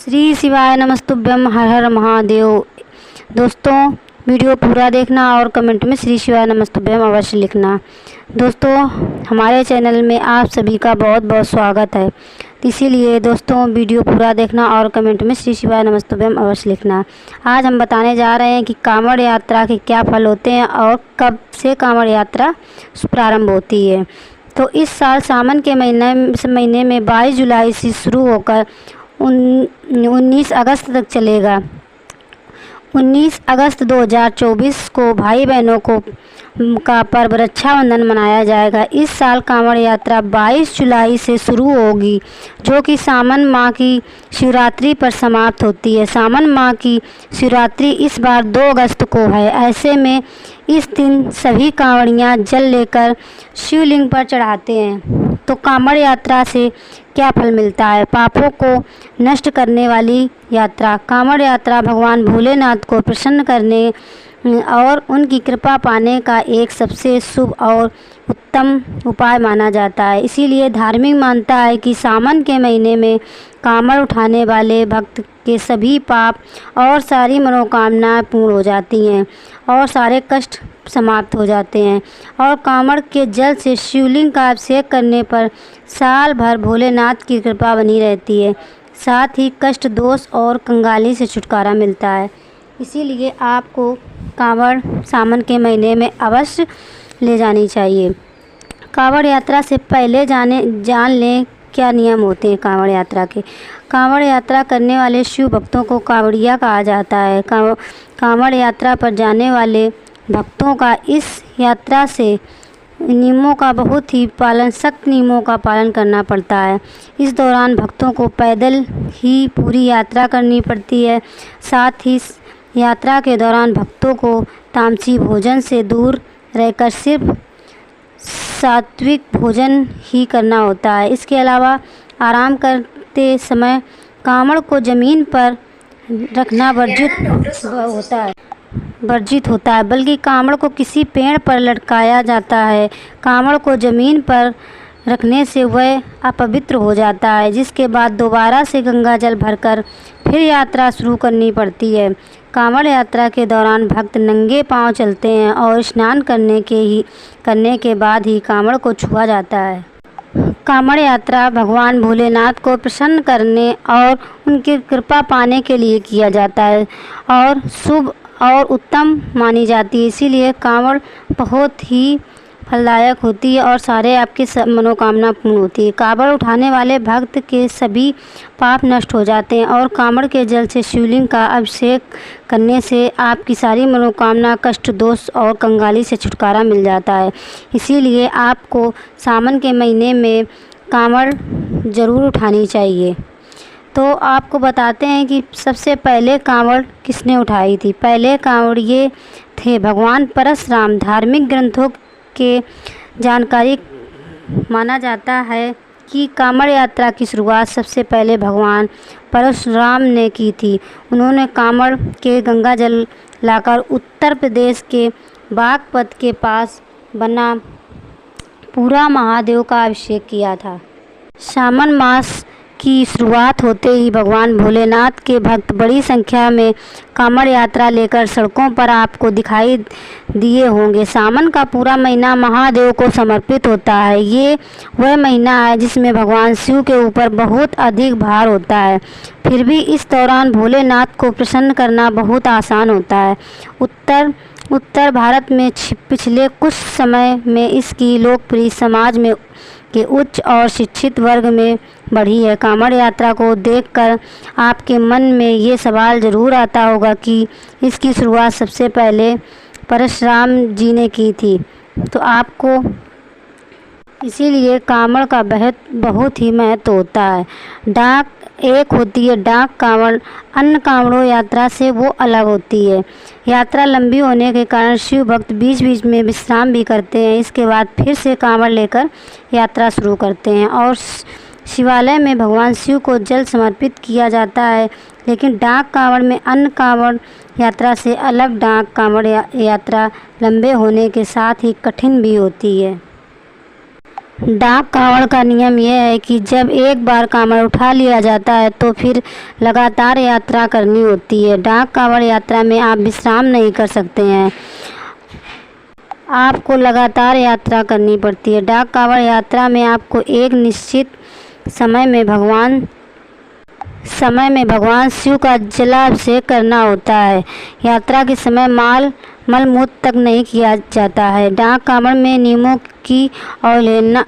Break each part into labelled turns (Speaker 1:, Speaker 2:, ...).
Speaker 1: श्री शिवाय नमस्तुभ्यम, हर हर महादेव। दोस्तों, वीडियो पूरा देखना और कमेंट में श्री शिवाय नमस्तुभ्यम अवश्य लिखना। दोस्तों, हमारे चैनल में आप सभी का बहुत बहुत स्वागत है। इसीलिए दोस्तों, वीडियो पूरा देखना और कमेंट में श्री शिवाय नमस्तुभ्यम अवश्य लिखना। आज हम बताने जा रहे हैं कि कांवड़ यात्रा के क्या फल होते हैं और कब से कांवड़ यात्रा प्रारंभ होती है। तो इस साल सावन के महीने में 22 जुलाई से शुरू होकर 19 अगस्त तक चलेगा। 19 अगस्त 2024 को भाई बहनों का पर्व रक्षाबंधन मनाया जाएगा। इस साल कांवड़ यात्रा 22 जुलाई से शुरू होगी, जो कि सावन माह की शिवरात्रि पर समाप्त होती है। सावन माह की शिवरात्रि इस बार 2 अगस्त को है। ऐसे में इस दिन सभी कांवड़ियाँ जल लेकर शिवलिंग पर चढ़ाते हैं। तो कांवड़ यात्रा से क्या फल मिलता है? पापों को नष्ट करने वाली यात्रा। कांवड़ यात्रा भगवान भोलेनाथ को प्रसन्न करने और उनकी कृपा पाने का एक सबसे शुभ और उत्तम उपाय माना जाता है। इसीलिए धार्मिक मानता है कि सावन के महीने में कांवड़ उठाने वाले भक्त के सभी पाप और सारी मनोकामनाएं पूर्ण हो जाती हैं और सारे कष्ट समाप्त हो जाते हैं। और कांवड़ के जल से शिवलिंग का अभिषेक करने पर साल भर भोलेनाथ की कृपा बनी रहती है। साथ ही कष्ट, दोष और कंगाली से छुटकारा मिलता है। इसीलिए आपको कांवड़ सावन के महीने में अवश्य ले जानी चाहिए। कांवड़ यात्रा से पहले जान लें क्या नियम होते हैं कांवड़ यात्रा के। कांवड़ यात्रा करने वाले शिव भक्तों को कांवड़िया कहा जाता है। कांवड़ यात्रा पर जाने वाले भक्तों का इस यात्रा से नियमों का सख्त नियमों का पालन करना पड़ता है। इस दौरान भक्तों को पैदल ही पूरी यात्रा करनी पड़ती है। साथ ही यात्रा के दौरान भक्तों को तामसी भोजन से दूर रहकर सिर्फ सात्विक भोजन ही करना होता है। इसके अलावा आराम करते समय कांवड़ को ज़मीन पर रखना वर्जित होता है, बल्कि कांवड़ को किसी पेड़ पर लटकाया जाता है। कांवड़ को ज़मीन पर रखने से वह अपवित्र हो जाता है, जिसके बाद दोबारा से गंगा जल भरकर फिर यात्रा शुरू करनी पड़ती है। कांवड़ यात्रा के दौरान भक्त नंगे पांव चलते हैं और स्नान करने के बाद ही कांवड़ को छुआ जाता है। कांवड़ यात्रा भगवान भोलेनाथ को प्रसन्न करने और उनकी कृपा पाने के लिए किया जाता है और शुभ और उत्तम मानी जाती है। इसीलिए कांवड़ बहुत ही फलदायक होती है और सारे आपकी मनोकामना पूर्ण होती है। कांवड़ उठाने वाले भक्त के सभी पाप नष्ट हो जाते हैं और कांवड़ के जल से शिवलिंग का अभिषेक करने से आपकी सारी मनोकामना, कष्ट, दोष और कंगाली से छुटकारा मिल जाता है। इसीलिए आपको सावन के महीने में कांवड़ ज़रूर उठानी चाहिए। तो आपको बताते हैं कि सबसे पहले कांवड़ किसने उठाई थी। पहले कांवड़िए थे भगवान परशुराम। धार्मिक ग्रंथों के जानकारी माना जाता है कि कांवड़ यात्रा की शुरुआत सबसे पहले भगवान परशुराम ने की थी। उन्होंने कांवड़ के गंगा जल लाकर उत्तर प्रदेश के बागपत के पास बना पूरा महादेव का अभिषेक किया था। सावन मास की शुरुआत होते ही भगवान भोलेनाथ के भक्त बड़ी संख्या में कांवड़ यात्रा लेकर सड़कों पर आपको दिखाई दिए होंगे। सावन का पूरा महीना महादेव को समर्पित होता है। ये वह महीना है जिसमें भगवान शिव के ऊपर बहुत अधिक भार होता है। फिर भी इस दौरान भोलेनाथ को प्रसन्न करना बहुत आसान होता है। उत्तर भारत में पिछले कुछ समय में इसकी लोकप्रिय समाज में के उच्च और शिक्षित वर्ग में बढ़ी है। कांवड़ यात्रा को देखकर आपके मन में ये सवाल ज़रूर आता होगा कि इसकी शुरुआत सबसे पहले परशुराम जी ने की थी। तो आपको इसीलिए कांवड़ का बहुत ही महत्व होता है। एक होती है डाक कांवड़। अन्य कांवड़ों यात्रा से वो अलग होती है। यात्रा लंबी होने के कारण शिव भक्त बीच बीच में विश्राम भी करते हैं। इसके बाद फिर से कांवड़ लेकर यात्रा शुरू करते हैं और शिवालय में भगवान शिव को जल समर्पित किया जाता है। लेकिन डाक कांवड़ में अन्य कांवड़ यात्रा से अलग डाक कांवड़ यात्रा लंबे होने के साथ ही कठिन भी होती है। डाक कावड़ का नियम यह है कि जब एक बार कांवड़ उठा लिया जाता है तो फिर लगातार यात्रा करनी होती है। डाक कावड़ यात्रा में आप विश्राम नहीं कर सकते हैं, आपको लगातार यात्रा करनी पड़ती है। डाक कावड़ यात्रा में आपको एक निश्चित समय में भगवान शिव का जलाभिषेक करना होता है। यात्रा के समय मलमूत्र तक नहीं किया जाता है। डाक कावड़ में नियमों की अवहेलना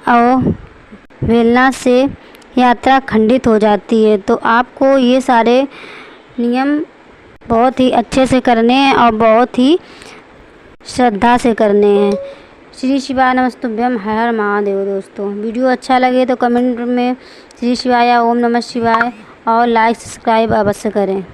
Speaker 1: से यात्रा खंडित हो जाती है। तो आपको ये सारे नियम बहुत ही अच्छे से करने हैं और बहुत ही श्रद्धा से करने हैं। श्री शिवाय नमस्तुभ्यम, हर हर महादेव। दोस्तों वीडियो अच्छा लगे तो कमेंट में श्री शिवाय या ओम नमः शिवाय और लाइक सब्सक्राइब अवश्य करें।